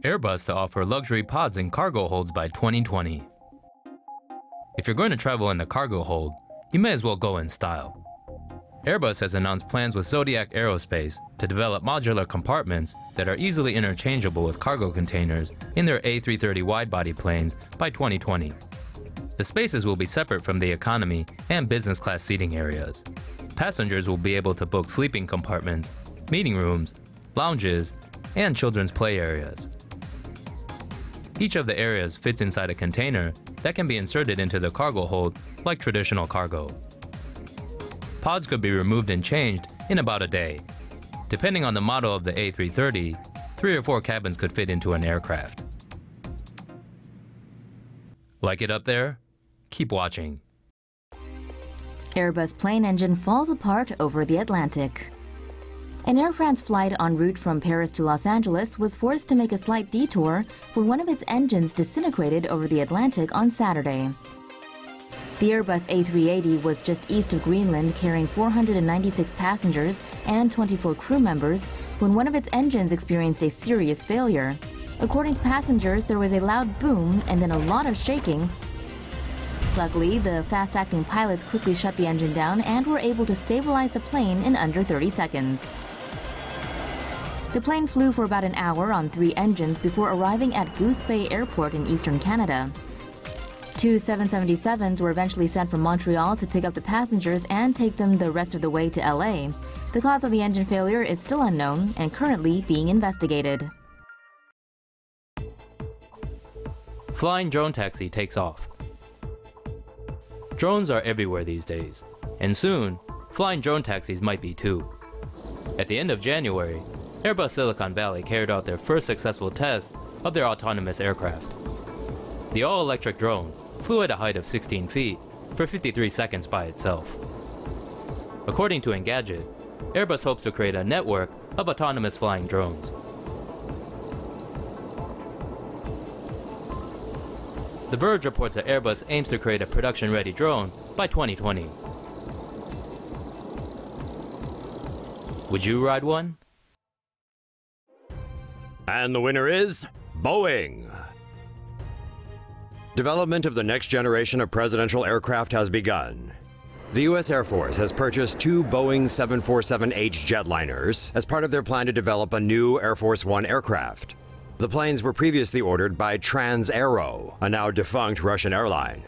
Airbus to offer luxury pods and cargo holds by 2020. If you're going to travel in the cargo hold, you may as well go in style. Airbus has announced plans with Zodiac Aerospace to develop modular compartments that are easily interchangeable with cargo containers in their A330 wide-body planes by 2020. The spaces will be separate from the economy and business class seating areas. Passengers will be able to book sleeping compartments, meeting rooms, lounges, and children's play areas. Each of the areas fits inside a container that can be inserted into the cargo hold like traditional cargo. Pods could be removed and changed in about a day. Depending on the model of the A330, 3 or 4 cabins could fit into an aircraft. Like it up there? Keep watching. Airbus plane engine falls apart over the Atlantic. An Air France flight en route from Paris to Los Angeles was forced to make a slight detour when one of its engines disintegrated over the Atlantic on Saturday. The Airbus A380 was just east of Greenland carrying 496 passengers and 24 crew members when one of its engines experienced a serious failure. According to passengers, there was a loud boom and then a lot of shaking. Luckily, the fast-acting pilots quickly shut the engine down and were able to stabilize the plane in under 30 seconds. The plane flew for about an hour on 3 engines before arriving at Goose Bay Airport in eastern Canada. 2 777s were eventually sent from Montreal to pick up the passengers and take them the rest of the way to LA. The cause of the engine failure is still unknown and currently being investigated. Flying drone taxi takes off. Drones are everywhere these days, and soon, flying drone taxis might be too. At the end of January, Airbus Silicon Valley carried out their first successful test of their autonomous aircraft. The all-electric drone flew at a height of 16 feet for 53 seconds by itself. According to Engadget, Airbus hopes to create a network of autonomous flying drones. The Verge reports that Airbus aims to create a production-ready drone by 2020. Would you ride one? And the winner is Boeing. Development of the next generation of presidential aircraft has begun. The U.S. Air Force has purchased 2 Boeing 747H jetliners as part of their plan to develop a new Air Force One aircraft. The planes were previously ordered by Trans-Aero, a now defunct Russian airline.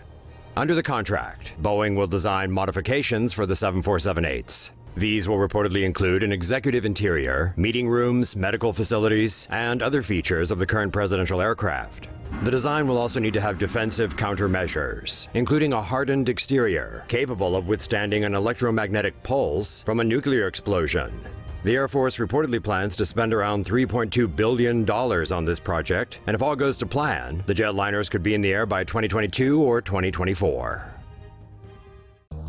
Under the contract, Boeing will design modifications for the 747-8s. These will reportedly include an executive interior, meeting rooms, medical facilities, and other features of the current presidential aircraft. The design will also need to have defensive countermeasures, including a hardened exterior capable of withstanding an electromagnetic pulse from a nuclear explosion. The Air Force reportedly plans to spend around $3.2 billion on this project, and if all goes to plan, the jetliners could be in the air by 2022 or 2024.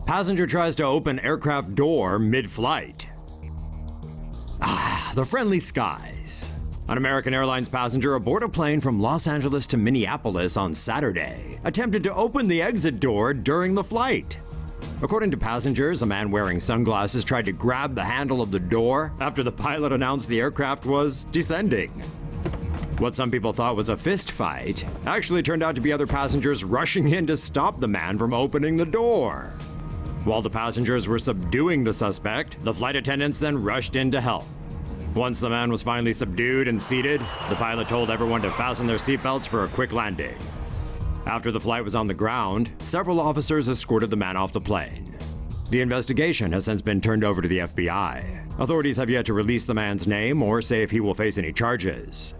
Passenger tries to open aircraft door mid-flight. The friendly skies. An American Airlines passenger aboard a plane from Los Angeles to Minneapolis on Saturday attempted to open the exit door during the flight. According to passengers, a man wearing sunglasses tried to grab the handle of the door after the pilot announced the aircraft was descending. What some people thought was a fist fight actually turned out to be other passengers rushing in to stop the man from opening the door. While the passengers were subduing the suspect, the flight attendants then rushed in to help. Once the man was finally subdued and seated, the pilot told everyone to fasten their seatbelts for a quick landing. After the flight was on the ground, several officers escorted the man off the plane. The investigation has since been turned over to the FBI. Authorities have yet to release the man's name or say if he will face any charges.